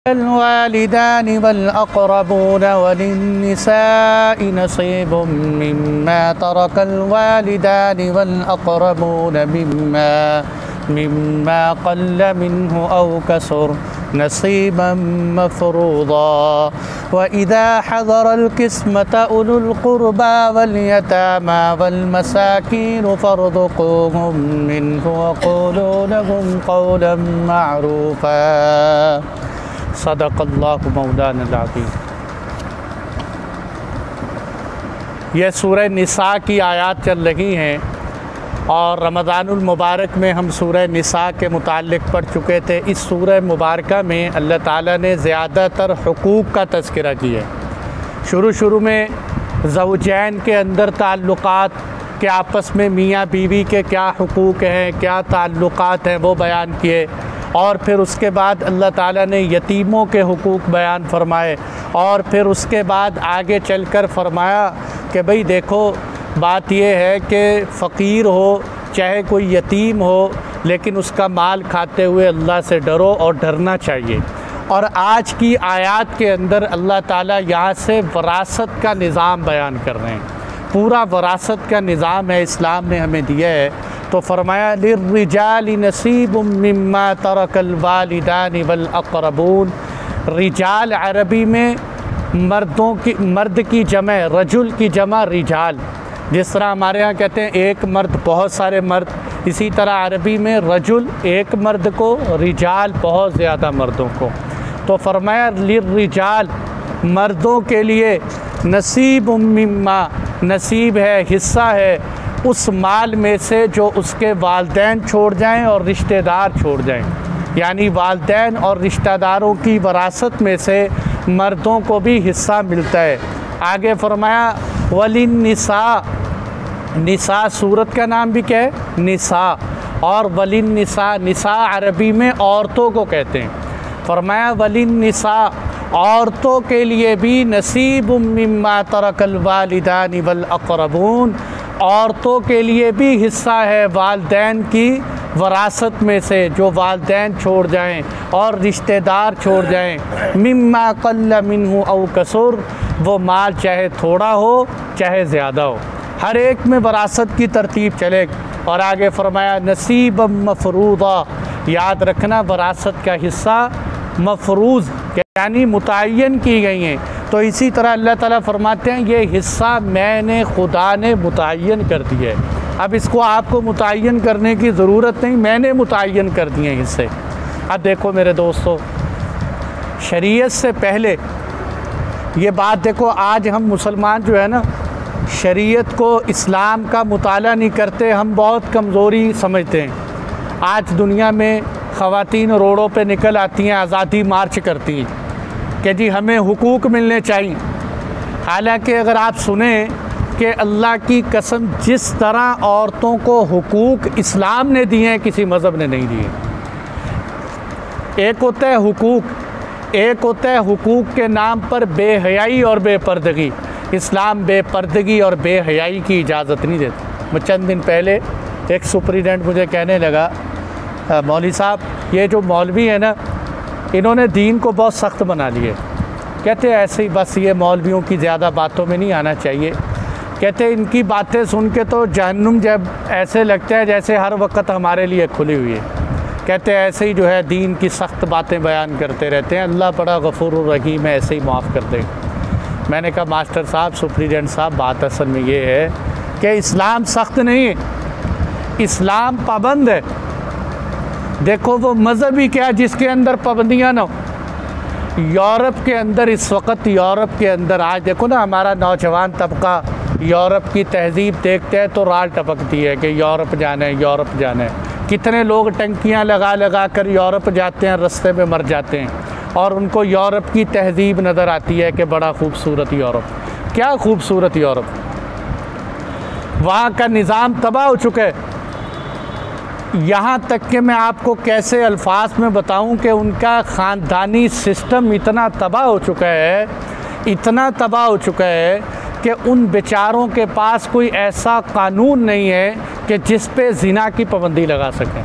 वालिदान वल अक़रबून वलिन्निसाइ नसीबुम मिम्मा तरकल वालिदान वल अक़रबून मिम्मा क़ल्ल मिन्हु औ कसुर नसीबम मफ़रूज़ा व इज़ा हज़रल क़िस्मत उलुल क़ुरबा वल यतामा वल मसाकीन फ़रज़ुक़ूहुम मिन्हु वक़ूलू लहुम क़ौलन मअरूफ़ा। सदक़ल्लाहु मौलाना अज़ीम। यह सूरह निसा की आयत चल रही हैं और रमज़ानुल मुबारक में हम सूरह निसा के मुताल्लिक़ पढ़ चुके थे। इस सूरह मुबारक में अल्लाह ताला ने ज़्यादातर हुकूक़ का तज़किरा किया है। शुरू में ज़ौजैन के अंदर ताल्लुक़ात के आपस में मियाँ बीवी के क्या हुकूक़ हैं, क्या ताल्लुक़ात हैं, वो बयान किए और फिर उसके बाद अल्लाह ताला ने यतीमों के हुकूक़ बयान फरमाए और फिर उसके बाद आगे चलकर फरमाया कि भाई देखो बात यह है कि फ़कीर हो चाहे कोई यतीम हो लेकिन उसका माल खाते हुए अल्लाह से डरो और डरना चाहिए। और आज की आयत के अंदर अल्लाह ताला यहाँ से वरासत का निज़ाम बयान कर रहे हैं। पूरा वरासत का निज़ाम है इस्लाम ने हमें दिया है। तो फरमाया लिर्रिजालि नसीबुम मिम्मा तरकल वालिदान वल अक़रबून। रिजाल अरबी में मर्द की जमा, रजुल की जमा रिजाल। जिस तरह हमारे यहाँ कहते हैं एक मर्द बहुत सारे मर्द, इसी तरह अरबी में रजुल एक मर्द को, रिजाल बहुत ज़्यादा मर्दों को। तो फरमाया लिर्रिजाल मर्दों के लिए नसीबुम मिम्मा, नसीब है, हिस्सा है उस माल में से जो उसके वालिदैन छोड़ जाएं और रिश्तेदार छोड़ जाएं। यानी वालिदैन और रिश्तेदारों की वरासत में से मर्दों को भी हिस्सा मिलता है। आगे फरमाया वलिन्निसा, निसा सूरत का नाम भी क्या है, निसा। और वलिन्निसा, निसा अरबी में औरतों को कहते हैं। फरमाया वलिन्निसा औरतों के लिए भी नसीबुम मिम्मा तरकल वालिदान वल अक़रबून, औरतों के लिए भी हिस्सा है वालिदैन की वरासत में से जो वालिदैन छोड़ जाएं और रिश्तेदार छोड़ जाएं। मिम्मा क़ल्ल मिन्हु औ कसुर, वो माल चाहे थोड़ा हो चाहे ज़्यादा हो, हर एक में वरासत की तरतीब चले। और आगे फरमाया नसीबम मफ़रूज़ा, याद रखना वरासत का हिस्सा मफ़रूज़ यानी मुतय्यन की गई हैं। तो इसी तरह अल्लाह ताला फरमाते हैं ये हिस्सा मैंने खुदा ने मुतय्यन कर दिया है। अब इसको आपको मुतय्यन करने की ज़रूरत नहीं, मैंने मुतय्यन कर दिए हिस्से। अब देखो मेरे दोस्तों, शरीयत से पहले ये बात देखो, आज हम मुसलमान जो है ना शरीयत को, इस्लाम का मुताला नहीं करते, हम बहुत कमज़ोरी समझते हैं। आज दुनिया में ख़वातीन रोडों पे निकल आती हैं, आज़ादी मार्च करती हैं कि जी हमें हुकूक मिलने चाहिए। हालांकि अगर आप सुने कि अल्लाह की कसम जिस तरह औरतों को हुकूक इस्लाम ने दिए हैं किसी मज़हब ने नहीं दिए। एक होता है हुकूक, एक होता है हुकूक के नाम पर बेहयाई और बेपर्दगी। इस्लाम बेपर्दगी और बेहयाई की इजाज़त नहीं देता। मैं चंद दिन पहले एक सुपरिटेंडेंट मुझे कहने लगा मौलवी साहब ये जो मौलवी है ना इन्होंने दीन को बहुत सख्त बना लिए। कहते ऐसे ही बस ये मौलवियों की ज़्यादा बातों में नहीं आना चाहिए। कहते इनकी बातें सुन के तो जहन्नुम जब ऐसे लगता है जैसे हर वक्त हमारे लिए खुली हुई है। कहते ऐसे ही जो है दीन की सख्त बातें बयान करते रहते हैं, अल्लाह बड़ा गफूरुर रहीम है, ऐसे ही माफ़ कर देगा। मैंने कहा मास्टर साहब, सुपरिटेंडेंट साहब, बात असल में ये है कि इस्लाम सख्त नहीं है, इस्लाम पाबंद है। देखो वो मज़हब ही क्या जिसके अंदर पाबंदियाँ ना हो। यूरोप के अंदर इस वक्त, यूरोप के अंदर आज देखो ना हमारा नौजवान तबका यूरोप की तहज़ीब देखते हैं तो राल टपकती है कि यूरोप जाना है, यूरोप जाना है। कितने लोग टंकियाँ लगा लगा कर यूरोप जाते हैं, रास्ते में मर जाते हैं और उनको यूरोप की तहज़ीब नज़र आती है कि बड़ा खूबसूरत यूरोप। क्या खूबसूरत यूरोप, वहाँ का निज़ाम तबाह हो चुका है। यहाँ तक कि मैं आपको कैसे अल्फाज में बताऊं कि उनका ख़ानदानी सिस्टम इतना तबाह हो चुका है, इतना तबाह हो चुका है कि उन बेचारों के पास कोई ऐसा कानून नहीं है कि जिस पे ज़िना की पाबंदी लगा सकें।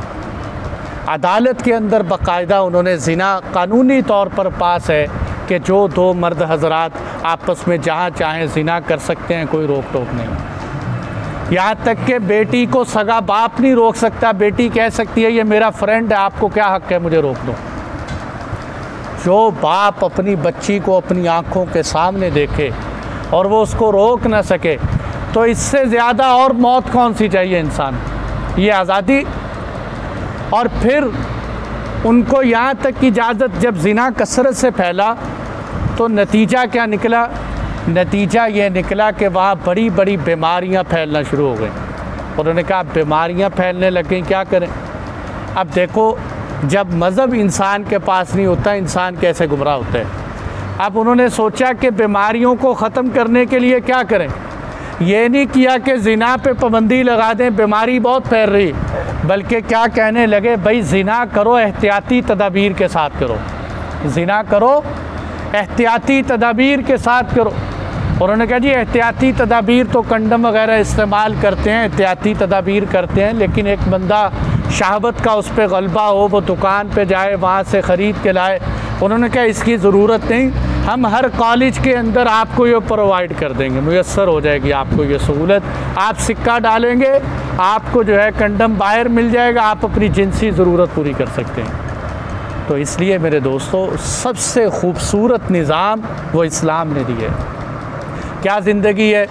अदालत के अंदर बाकायदा उन्होंने ज़िना कानूनी तौर पर पास है कि जो दो मर्द हजरात आपस में जहाँ चाहें ज़िना कर सकते हैं, कोई रोक टोक नहीं। यहाँ तक कि बेटी को सगा बाप नहीं रोक सकता। बेटी कह सकती है ये मेरा फ्रेंड है, आपको क्या हक़ है मुझे रोक दो। जो बाप अपनी बच्ची को अपनी आँखों के सामने देखे और वो उसको रोक ना सके, तो इससे ज़्यादा और मौत कौन सी चाहिए इंसान। ये आज़ादी। और फिर उनको यहाँ तक की इजाज़त, जब ज़िना कसरत से फैला तो नतीजा क्या निकला? नतीजा ये निकला कि वहाँ बड़ी बड़ी बीमारियाँ फैलना शुरू हो गई। उन्होंने कहा बीमारियाँ फैलने लग गई, क्या करें। अब देखो, जब मज़हब इंसान के पास नहीं होता, इंसान कैसे गुमराह होता है। अब उन्होंने सोचा कि बीमारियों को ख़त्म करने के लिए क्या करें। ये नहीं किया कि ज़िना पे पाबंदी लगा दें, बीमारी बहुत फैल रही, बल्कि क्या कहने लगे, भाई ज़िना करो एहतियाती तदाबीर के साथ करो। ज़िना करो एहतियाती तदाबीर के साथ करो। उन्होंने कहा जी एहतियाती तदाबीर तो कंडम वगैरह इस्तेमाल करते हैं, एहतियाती तदाबीर करते हैं, लेकिन एक बंदा शहावत का उस पर गलबा हो, वो दुकान पे जाए, वहाँ से ख़रीद के लाए। उन्होंने कहा इसकी ज़रूरत नहीं, हम हर कॉलेज के अंदर आपको ये प्रोवाइड कर देंगे, मुयस्सर हो जाएगी आपको ये सहूलत। आप सिक्का डालेंगे, आपको जो है कंडम बाहर मिल जाएगा, आप अपनी जिनसी ज़रूरत पूरी कर सकते हैं। तो इसलिए मेरे दोस्तों, सबसे ख़ूबसूरत निज़ाम वो इस्लाम ने दिया है। क्या ज़िंदगी है।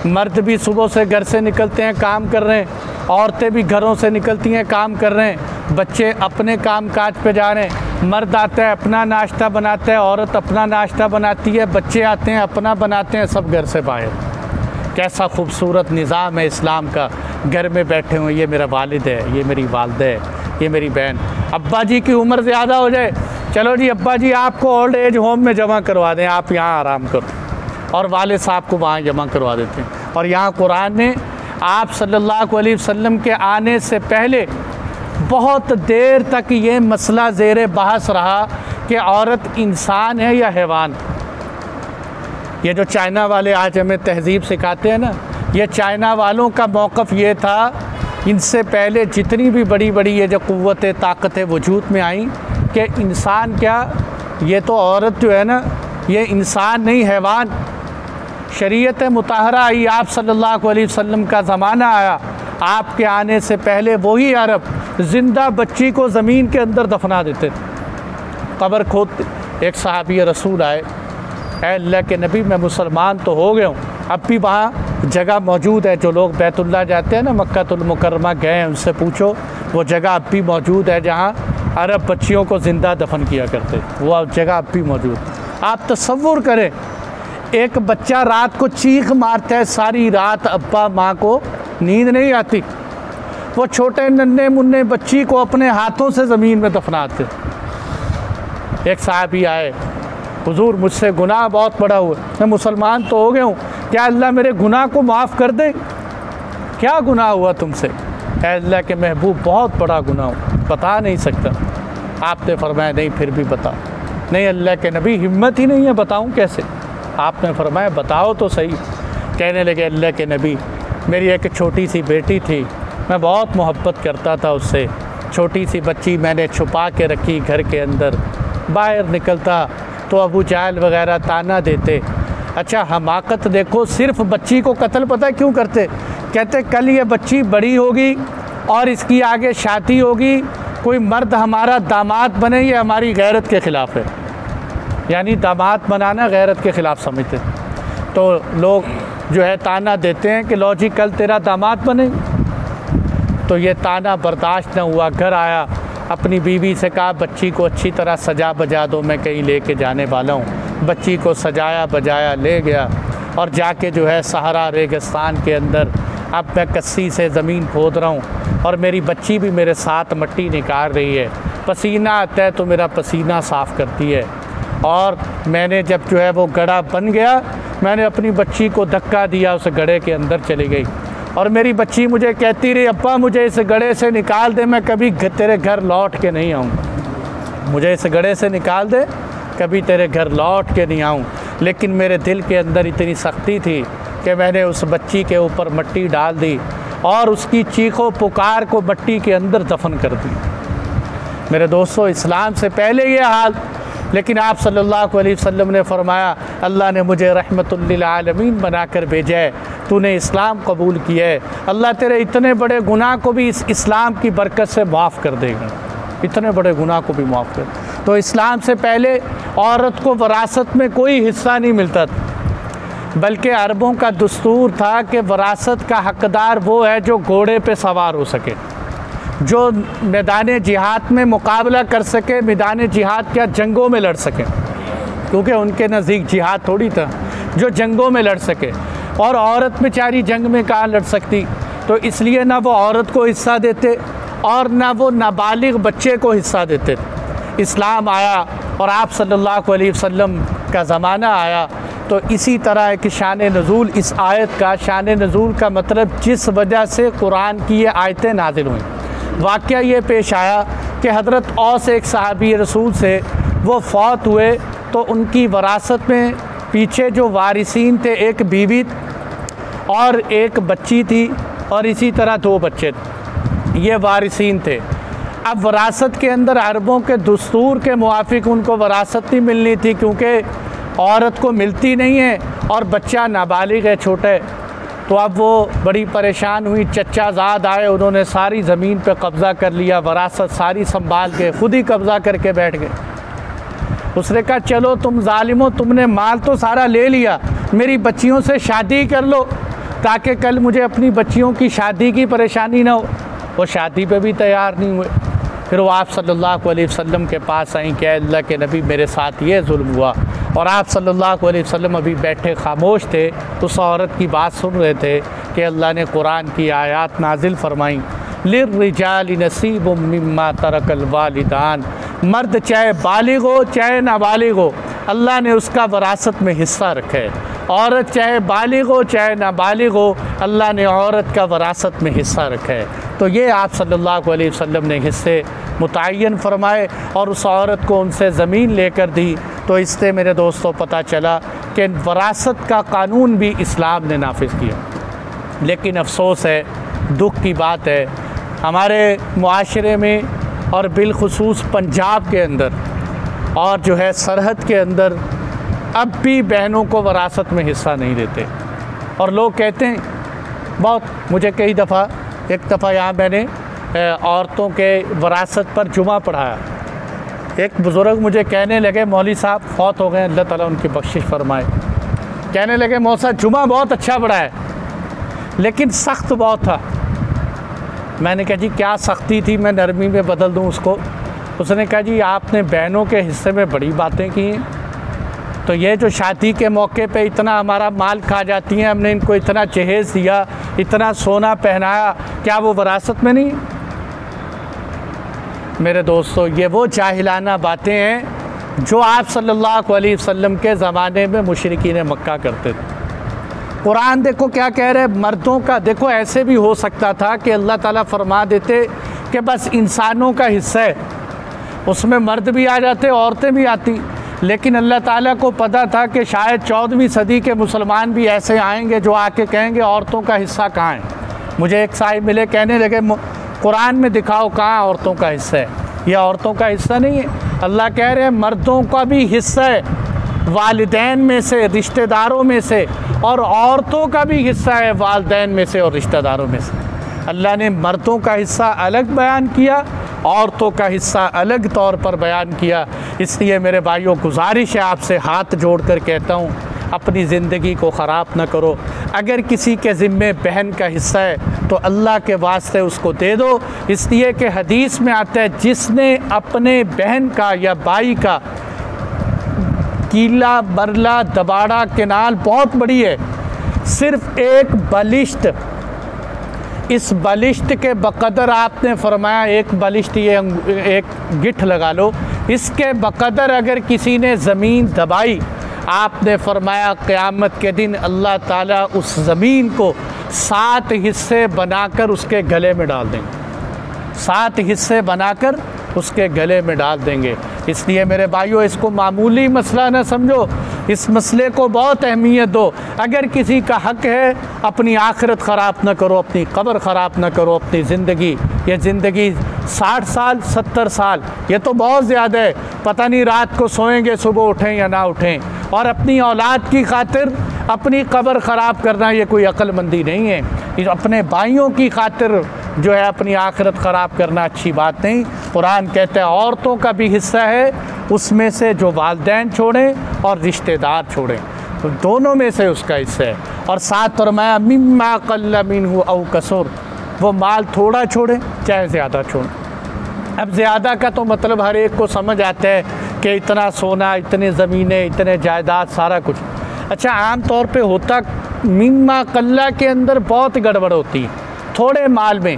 मर्द भी सुबह से घर से निकलते हैं, काम कर रहे हैं, औरतें भी घरों से निकलती हैं, काम कर रहे हैं, बच्चे अपने काम काज पे जा रहे हैं। मर्द आता है अपना नाश्ता बनाता है, औरत अपना नाश्ता बनाती है, बच्चे आते हैं अपना बनाते हैं, सब घर से बाहर। कैसा खूबसूरत निज़ाम है इस्लाम का। घर में बैठे हुए, ये मेरा वालिद है, ये मेरी वालदा है, ये मेरी बहन। अब्बा जी की उम्र ज़्यादा हो जाए, चलो जी अब्बा जी आपको ओल्ड एज होम में जमा करवा दें, आप यहाँ आराम करो, और वालिद साहब को वहाँ जमा करवा देते हैं। और यहाँ कुरान ने आप सल्लल्लाहु अलैहि वसल्लम के आने से पहले बहुत देर तक ये मसला ज़ेरे बहस रहा कि औरत इंसान है या हैवान। ये जो चाइना वाले आज हमें तहज़ीब सिखाते हैं ना, ये चाइना वालों का मौक़िफ़ ये था, इनसे पहले जितनी भी बड़ी बड़ी ये जो क़ुव्वतें ताकतें वजूद में आई, कि इंसान क्या, ये तो औरत जो है ना, ये इंसान नहीं हैवान। शरीयत मुताहरा आई, आप सल्लल्लाहु अलैहि वसल्लम का ज़माना आया, आपके आने से पहले वही अरब ज़िंदा बच्ची को ज़मीन के अंदर दफना देते थे, कब्र खोदते। एक सहाबी रसूल आए, ऐ अल्लाह के नबी मैं मुसलमान तो हो गया हूँ, अब भी वहाँ जगह मौजूद है, जो लोग बैतुल्लाह जाते हैं ना, मक्कातुल मुकर्रमा गए हैं, उनसे पूछो, वो जगह अब भी मौजूद है जहाँ अरब बच्चियों को ज़िंदा दफन किया करते, वो जगह अब भी मौजूद। आप तसव्वुर करें, एक बच्चा रात को चीख मारता है, सारी रात अब्बा माँ को नींद नहीं आती, वो छोटे नन्हे मुन्ने बच्ची को अपने हाथों से ज़मीन में दफनाते। एक साहबी आए, हुजूर मुझसे गुनाह बहुत बड़ा हुआ, मैं मुसलमान तो हो गया हूँ, क्या अल्लाह मेरे गुनाह को माफ़ कर दे। क्या गुनाह हुआ तुमसे? ऐ अल्लाह के महबूब बहुत बड़ा गुनाह हुआ, बता नहीं सकता। आपने फरमाया नहीं फिर भी बता। नहीं अल्लाह के नबी हिम्मत ही नहीं है, बताऊँ कैसे। आपने फरमाया बताओ तो सही। कहने लगे अल्लाह के नबी, मेरी एक छोटी सी बेटी थी, मैं बहुत मोहब्बत करता था उससे, छोटी सी बच्ची मैंने छुपा के रखी घर के अंदर, बाहर निकलता तो अबू जाहल वगैरह ताना देते। अच्छा हमाकत देखो, सिर्फ बच्ची को कत्ल पता है क्यों करते? कहते कल ये बच्ची बड़ी होगी और इसकी आगे शादी होगी, कोई मर्द हमारा दामाद बने, ये हमारी गैरत के ख़िलाफ़ है। यानी दामाद बनाना गैरत के ख़िलाफ़ समझते। तो लोग जो है ताना देते हैं कि लो जी कल तेरा दामाद बने। तो ये ताना बर्दाश्त न हुआ, घर आया, अपनी बीवी से कहा बच्ची को अच्छी तरह सजा बजा दो, मैं कहीं लेके जाने वाला हूँ। बच्ची को सजाया बजाया ले गया और जाके जो है सहारा रेगिस्तान के अंदर अब मैं कस्सी से ज़मीन खोद रहा हूँ और मेरी बच्ची भी मेरे साथ मट्टी निकाल रही है, पसीना आता है तो मेरा पसीना साफ़ करती है। और मैंने जब जो है वो गड्ढा बन गया, मैंने अपनी बच्ची को धक्का दिया, उस गड्ढे के अंदर चली गई और मेरी बच्ची मुझे कहती रही अब्बा मुझे इस गड्ढे से निकाल दे, मैं कभी तेरे घर लौट के नहीं आऊँगा, मुझे इस गड्ढे से निकाल दे, कभी तेरे घर लौट के नहीं आऊँ। लेकिन मेरे दिल के अंदर इतनी सख्ती थी कि मैंने उस बच्ची के ऊपर मिट्टी डाल दी और उसकी चीखों पुकार को मिट्टी के अंदर दफन कर दी। मेरे दोस्तों, इस्लाम से पहले ये हाल, लेकिन आप सल्लल्लाहु अलैहि वसल्लम ने फरमाया अल्लाह ने मुझे रहमतुल लिल आलमीन बनाकर भेजा है, तूने इस्लाम कबूल किया है, अल्लाह तेरे इतने बड़े गुनाह को भी इस इस्लाम की बरकत से माफ़ कर देगा, इतने बड़े गुनाह को भी माफ़ कर। तो इस्लाम से पहले औरत को वरासत में कोई हिस्सा नहीं मिलता था, बल्कि अरबों का दस्तूर था कि वरासत का हकदार वो है जो घोड़े पे सवार हो सके, जो मैदान जिहाद में मुकाबला कर सके, मैदान जिहाद क्या जंगों में लड़ सके, क्योंकि उनके नज़दीक जिहाद थोड़ी था, जो जंगों में लड़ सके। और औरत बेचारी जंग में कहाँ लड़ सकती, तो इसलिए ना वो औरत को हिस्सा देते और ना वो नाबालिग बच्चे को हिस्सा देते। इस्लाम आया और आप सल्लल्लाहु अलैहि वसल्लम का ज़माना आया, तो इसी तरह कि शान नज़ूल इस आयत का, शान नज़ूल का मतलब जिस वजह से कुरान की ये आयतें नाजिल हुई। वाक़या ये पेश आया कि हज़रत औस एक सहाबी रसूल से वो फौत हुए, तो उनकी वरासत में पीछे जो वारिसीन थे, एक बीवी और एक बच्ची थी और इसी तरह 2 बच्चे थे, ये वारिसीन थे। अब वरासत के अंदर अरबों के दस्तूर के मुआफिक उनको वरासत नहीं मिलनी थी, क्योंकि औरत को मिलती नहीं है और बच्चा नाबालिग है, छोटे। तो अब वो बड़ी परेशान हुई, चचाजाद आए, उन्होंने सारी ज़मीन पे कब्ज़ा कर लिया, वरासत सारी संभाल के खुद ही कब्ज़ा करके बैठ गए। उसने कहा चलो तुम ज़ालिमो, तुमने माल तो सारा ले लिया, मेरी बच्चियों से शादी कर लो ताकि कल मुझे अपनी बच्चियों की शादी की परेशानी ना हो। वो शादी पे भी तैयार नहीं हुए। फिर वो आप सल्लल्लाहु अलैहि वसल्लम के पास आई कि अल्लाह के नबी, मेरे साथ ये जुल्म हुआ। और आप सल्लल्लाहु अलैहि वसल्लम अभी बैठे खामोश थे, उस औरत की बात सुन रहे थे कि अल्लाह ने कुरान की आयत नाजिल फरमाई, लिर्रिजालि नसीबुम मिम्मा तरकल वालिदान, मर्द चाहे बालिग हो चाहे नाबालिग हो, अल्लाह ने उसका वरासत में हिस्सा रखा है। औरत चाहे बालिग हो चाहे नाबालिग हो, अल्लाह ने औरत का वरासत में हिस्सा रखा है। तो ये आप सल्लल्लाहु अलैहि वसल्लम ने हिस्से मुतय्यन फरमाए और उस औरत को उनसे ज़मीन लेकर दी। तो इससे मेरे दोस्तों पता चला कि वरासत का कानून भी इस्लाम ने नाफिज किया। लेकिन अफसोस है, दुख की बात है, हमारे मुआशरे में और बिलखुसूस पंजाब के अंदर और जो है सरहद के अंदर अब भी बहनों को वरासत में हिस्सा नहीं देते। और लोग कहते हैं बहुत, मुझे कई दफ़ा, एक दफ़ा यहाँ मैंने औरतों के वरासत पर जुमा पढ़ाया। एक बुज़ुर्ग मुझे कहने लगे, मौलवी साहब फौत हो गए, अल्लाह ताला उनकी बख्शिश फरमाए, कहने लगे मौसा जुमा बहुत अच्छा पढ़ाया लेकिन सख्त बहुत था। मैंने कहा जी क्या सख्ती थी, मैं नरमी में बदल दूँ उसको। उसने कहा जी आपने बहनों के हिस्से में बड़ी बातें की हैं, तो ये जो शादी के मौके पे इतना हमारा माल खा जाती हैं, हमने इनको इतना जहेज़ दिया, इतना सोना पहनाया, क्या वो वरासत में नहीं? मेरे दोस्तों, ये वो जाहिलाना बातें हैं जो आप सल्लल्लाहु अलैहि वसल्लम के ज़माने में मुशरिकीन मक्का करते थे। कुरान देखो क्या कह रहे हैं, मर्दों का देखो, ऐसे भी हो सकता था कि अल्लाह ताला फरमा देते कि बस इंसानों का हिस्सा है, उसमें मर्द भी आ जाते, औरतें भी आती। लेकिन अल्लाह ताला को पता था कि शायद 14वीं सदी के मुसलमान भी ऐसे आएंगे जो आके कहेंगे औरतों का हिस्सा कहाँ है। मुझे एक साहिब मिले, कहने लगे कुरान में दिखाओ कहाँ औरतों का हिस्सा है। यह औरतों का हिस्सा नहीं है, अल्लाह कह रहे हैं मर्दों का भी हिस्सा है, वालिदैन में से, रिश्तेदारों में से, और औरतों का भी हिस्सा है वालिदैन में से और रिश्तेदारों में से। अल्लाह ने मर्दों का हिस्सा अलग बयान किया, औरतों का हिस्सा अलग तौर पर बयान किया। इसलिए मेरे भाइयों, गुजारिश है आपसे, हाथ जोड़कर कहता हूँ, अपनी ज़िंदगी को ख़राब न करो। अगर किसी के ज़िम्मे बहन का हिस्सा है तो अल्लाह के वास्ते उसको दे दो। इसलिए कि हदीस में आता है, जिसने अपने बहन का या भाई का कीला, बरला, दबाड़ा, केनाल बहुत बड़ी है, सिर्फ़ एक बलिष्ठ, इस बलिष्ठ के बकदर आपने फरमाया, एक बलिष्ठ ये एक गिठ लगा लो, इसके बकदर अगर किसी ने ज़मीन दबाई, आपने फरमाया क़यामत के दिन अल्लाह ताला उस ज़मीन को 7 हिस्से बनाकर उसके गले में डाल देंगे, 7 हिस्से बनाकर उसके गले में डाल देंगे। इसलिए मेरे भाइयों, इसको मामूली मसला न समझो, इस मसले को बहुत अहमियत दो। अगर किसी का हक़ है, अपनी आखिरत ख़राब न करो, अपनी कब्र ख़राब न करो, अपनी ज़िंदगी, ये ज़िंदगी 60 साल 70 साल, ये तो बहुत ज़्यादा है। पता नहीं रात को सोएंगे सुबह उठें या ना उठें, और अपनी औलाद की खातिर अपनी कब्र ख़राब करना ये कोई अक्लमंदी नहीं है। अपने भाइयों की खातिर जो है अपनी आखिरत ख़राब करना अच्छी बात नहीं। कुरान कहता है औरतों का भी हिस्सा है उसमें से जो वालिदैन छोड़ें और रिश्तेदार छोड़ें, तो दोनों में से उसका हिस्सा है। और साथ फरमाया मिम्मा क़ल्ल मिन्हु औ कसुर, वो माल थोड़ा छोड़ें चाहे ज़्यादा छोड़ें। अब ज़्यादा का तो मतलब हर एक को समझ आता है कि इतना सोना, इतने ज़मीनें, इतने जायदाद, सारा कुछ। अच्छा, आम तौर पे होता मिम्मा क़ल्ला के अंदर बहुत गड़बड़ होती है थोड़े माल में।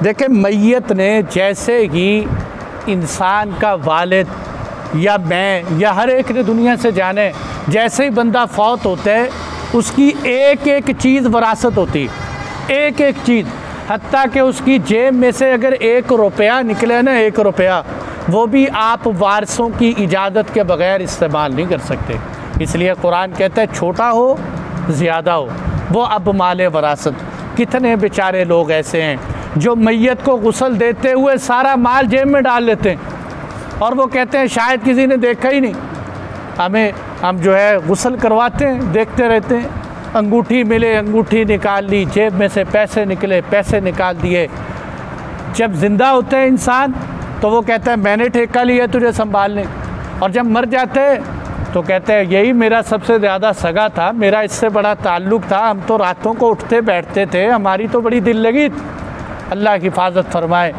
देखें, मैयत ने जैसे ही इंसान का वालिद या मैं या हर एक ने दुनिया से जाने, जैसे ही बंदा फौत होता है उसकी एक एक चीज़ वरासत होती है, एक एक चीज़। हत्ता कि उसकी जेब में से अगर 1 रुपया निकले ना, 1 रुपया, वो भी आप वारसों की इजाज़त के बग़ैर इस्तेमाल नहीं कर सकते। इसलिए कुरान कहता है छोटा हो ज़्यादा हो, वो अब माले वरासत। कितने बेचारे लोग ऐसे हैं जो मैयत को गुस्ल देते हुए सारा माल जेब में डाल लेते हैं और वो कहते हैं शायद किसी ने देखा ही नहीं, हम जो है गुस्ल करवाते हैं, देखते रहते हैं। अंगूठी मिले, अंगूठी निकाल ली, जेब में से पैसे निकले, पैसे निकाल दिए। जब ज़िंदा होते हैं इंसान तो वो कहता है मैंने ठेका लिया तुझे संभालने, और जब मर जाते हैं तो कहते हैं यही मेरा सबसे ज़्यादा सगा था, मेरा इससे बड़ा ताल्लुक़ था, हम तो रातों को उठते बैठते थे, हमारी तो बड़ी दिल लगी। अल्लाह की हिफाजत फरमाए।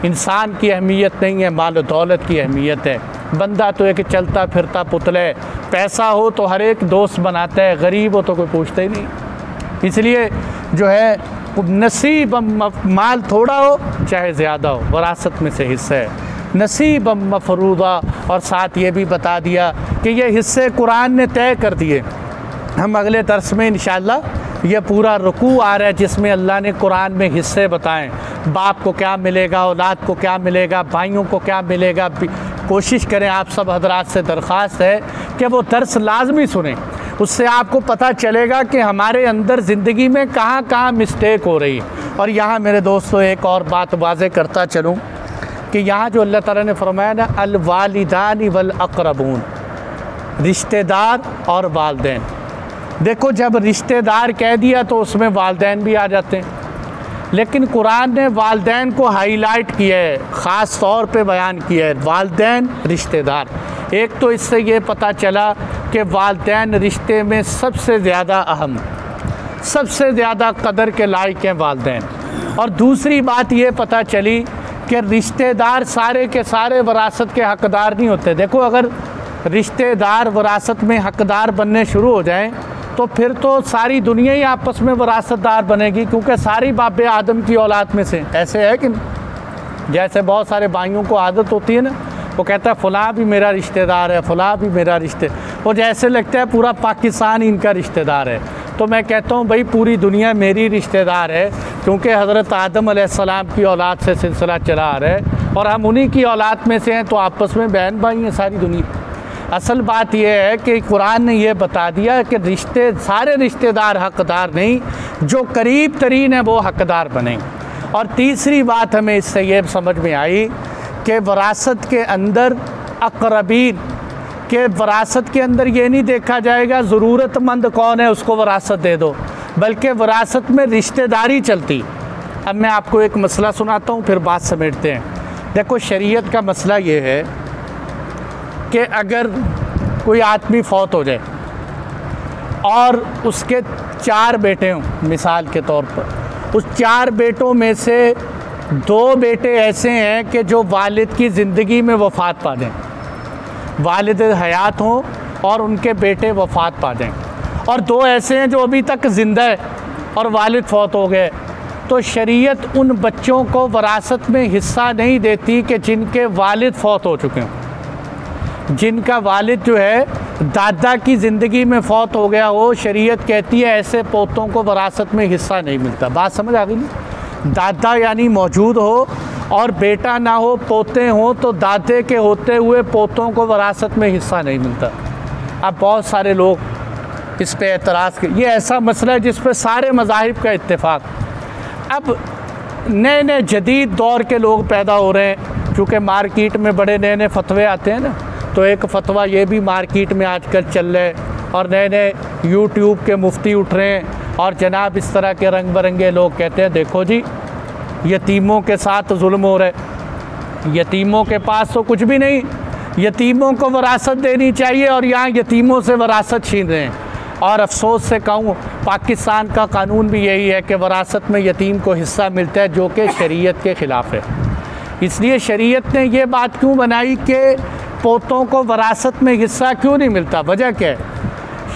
इंसान की अहमियत नहीं है, माल दौलत की अहमियत है। बंदा तो एक चलता फिरता पुतला है, पैसा हो तो हर एक दोस्त बनाता है, गरीब हो तो कोई पूछता ही नहीं। इसलिए जो है नसीब माल थोड़ा हो चाहे ज़्यादा हो, वरासत में से हिस्सा है, नसीब मफरूदा। और साथ ये भी बता दिया कि ये हिस्से कुरान ने तय कर दिए। हम अगले दर्स में इंशाअल्लाह ये पूरा रुकू आ रहा है जिसमें अल्लाह ने कुरान में हिस्से बताएं, बाप को क्या मिलेगा, औलाद को क्या मिलेगा, भाइयों को क्या मिलेगा। कोशिश करें, आप सब हजरात से दरख्वास्त है कि वो दर्स लाजमी सुनें, उससे आपको पता चलेगा कि हमारे अंदर ज़िंदगी में कहाँ कहाँ मिस्टेक हो रही है। और यहाँ मेरे दोस्तों एक और बात वाज़े करता चलूँ कि यहाँ जो अल्लाह ताला ने फरमाया ना, अल वालिदानी वल अक़रबून, रिश्तेदार और वालिदैन। देखो, जब रिश्तेदार कह दिया तो उसमें वालिदैन भी आ जाते हैं, लेकिन कुरान ने वालिदैन को हाईलाइट किया है, ख़ास तौर पे बयान किया है, वालिदैन रिश्तेदार। एक तो इससे ये पता चला कि वालिदैन रिश्ते में सबसे ज़्यादा अहम, सबसे ज़्यादा कदर के लायक हैं वालिदैन। और दूसरी बात ये पता चली कि रिश्तेदार सारे के सारे वरासत के हक़दार नहीं होते। देखो, अगर रिश्तेदार वरासत में हक़दार बनने शुरू हो जाएं तो फिर तो सारी दुनिया ही आपस में वरासतदार बनेगी, क्योंकि सारी बाप आदम की औलाद में से। ऐसे है कि जैसे बहुत सारे भाइयों को आदत होती है ना, वो कहता है फ़लाँ भी मेरा रिश्तेदार है, फ़लाँ भी मेरा वो जैसे लगता है पूरा पाकिस्तान इनका रिश्तेदार है। तो मैं कहता हूँ भाई पूरी दुनिया मेरी रिश्तेदार है, क्योंकि हज़रत आदम अलैहिस्सलाम की औलाद से सिलसिला चला आ रहा है और हम उन्हीं की औलाद में से हैं, तो आपस में बहन भाई हैं सारी दुनिया। असल बात यह है कि कुरान ने यह बता दिया कि सारे रिश्तेदार हक़दार नहीं, जो करीब तरीन है वो हक़दार बने। और तीसरी बात हमें इससे ये समझ में आई कि वरासत के अंदर अक़रबीन के वरासत के अंदर ये नहीं देखा जाएगा ज़रूरतमंद कौन है उसको वरासत दे दो, बल्कि वरासत में रिश्तेदारी चलती। अब मैं आपको एक मसला सुनाता हूँ, फिर बात समेटते हैं। देखो, शरीयत का मसला ये है कि अगर कोई आदमी फौत हो जाए और उसके 4 बेटे हों, मिसाल के तौर पर, उस 4 बेटों में से 2 बेटे ऐसे हैं कि जो वालिद की ज़िंदगी में वफ़ात पा दें, वालिद हयात हों और उनके बेटे वफ़ात पा दें, और 2 ऐसे हैं जो अभी तक ज़िंदा है और वालिद फौत हो गए। तो शरीयत उन बच्चों को वरासत में हिस्सा नहीं देती कि जिनके वालिद फौत हो चुके हों, जिनका वालिद जो है दादा की ज़िंदगी में फौत हो गया हो। शरीयत कहती है ऐसे पोतों को वरासत में हिस्सा नहीं मिलता। बात समझ आ गई नहीं? दादा यानी मौजूद हो और बेटा ना हो, पोते हों, तो दादे के होते हुए पोतों को वरासत में हिस्सा नहीं मिलता। अब बहुत सारे लोग इस पे एतराज़ कर, ये ऐसा मसला है जिस पे सारे मज़ाहिब का इत्तेफाक। अब नए नए जदीद दौर के लोग पैदा हो रहे हैं, चूँकि मार्केट में बड़े नए नए फतवे आते हैं ना, तो एक फ़तवा ये भी मार्केट में आजकल चल रहा है और नए नए यूट्यूब के मुफ्ती उठ रहे हैं और जनाब इस तरह के रंग बिरंगे लोग कहते हैं देखो जी यतीमों के साथ जुल्म हो रहा है, यतीमों के पास तो कुछ भी नहीं, यतीमों को वरासत देनी चाहिए और यहाँ यतीमों से वरासत छीन रहे हैं। और अफसोस से कहूँ पाकिस्तान का कानून भी यही है कि वरासत में यतीम को हिस्सा मिलता है, जो कि शरीयत के ख़िलाफ़ है। इसलिए शरीयत ने ये बात क्यों बनाई कि पोतों को वरासत में हिस्सा क्यों नहीं मिलता? वजह क्या है?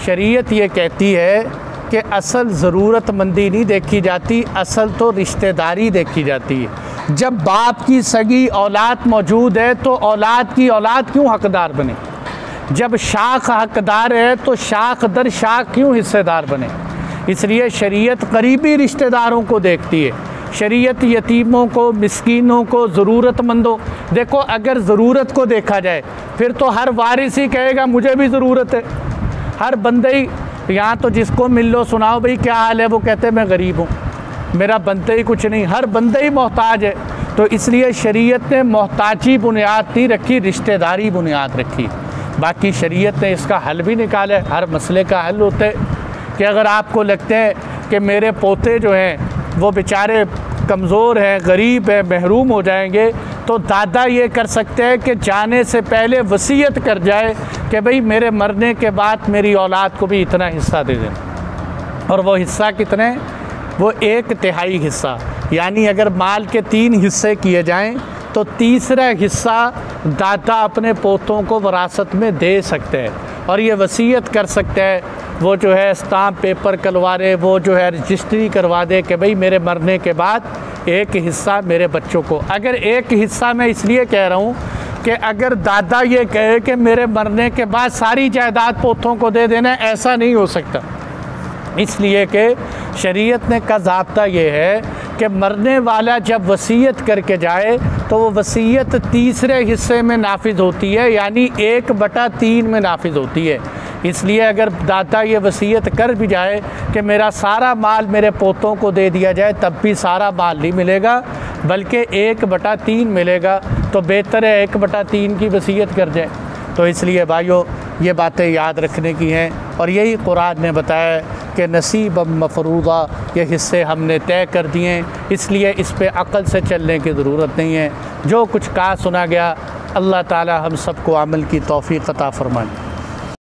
शरीयत ये कहती है कि असल ज़रूरतमंदी नहीं देखी जाती, असल तो रिश्तेदारी देखी जाती है। जब बाप की सगी औलाद मौजूद है तो औलाद की औलाद क्यों हकदार बने? जब शाख हकदार है तो शाख दर शाख क्यों हिस्सेदार बने? इसलिए शरीयत करीबी रिश्तेदारों को देखती है। शरीयत यतीमों को, मिस्कीनों को, ज़रूरतमंदों, देखो अगर ज़रूरत को देखा जाए फिर तो हर वारिस ही कहेगा मुझे भी ज़रूरत है। हर बंदे ही, यहाँ तो जिसको मिल लो सुनाओ भाई क्या हाल है, वो कहते हैं मैं गरीब हूँ, मेरा बनते ही कुछ नहीं, हर बंदे ही मोहताज है। तो इसलिए शरीयत ने मोहताजी बुनियाद नहीं रखी, रिश्तेदारी बुनियाद रखी। बाकी शरीयत ने इसका हल भी निकाला है। हर मसले का हल होता है कि अगर आपको लगते हैं कि मेरे पोते जो हैं वो बेचारे कमज़ोर हैं, गरीब हैं, महरूम हो जाएंगे, तो दादा ये कर सकते हैं कि जाने से पहले वसीयत कर जाए कि भाई मेरे मरने के बाद मेरी औलाद को भी इतना हिस्सा दे दें। और वो हिस्सा कितने? वो 1/3 हिस्सा, यानी अगर माल के 3 हिस्से किए जाएं तो तीसरा हिस्सा दादा अपने पोतों को वरासत में दे सकते हैं और ये वसीयत कर सकते हैं, वो जो है स्टाम्प पेपर करवा दे, वो जो है रजिस्ट्री करवा दे कि भाई मेरे मरने के बाद एक हिस्सा मेरे बच्चों को। अगर एक हिस्सा मैं इसलिए कह रहा हूँ कि अगर दादा ये कहे कि मेरे मरने के बाद सारी जायदाद पोतों को दे देना, ऐसा नहीं हो सकता। इसलिए कि शरीयत ने का ज़ाब्ता ये है कि मरने वाला जब वसीयत करके जाए तो वो वसीयत तीसरे हिस्से में नाफिज होती है, यानी 1/3 में नाफिज होती है। इसलिए अगर दादा ये वसीयत कर भी जाए कि मेरा सारा माल मेरे पोतों को दे दिया जाए, तब भी सारा माल नहीं मिलेगा, बल्कि 1/3 मिलेगा। तो बेहतर है 1/3 की वसीयत कर जाए। तो इसलिए भाइयों ये बातें याद रखने की हैं और यही कुरान ने बताया कि नसीब मफरूज़ा, ये हिस्से हमने तय कर दिए, इसलिए इस पे अक़ल से चलने की ज़रूरत नहीं है। जो कुछ कहा सुना गया, अल्लाह ताला हम सबको अमल की तौफ़ीक़ अता फ़रमाए।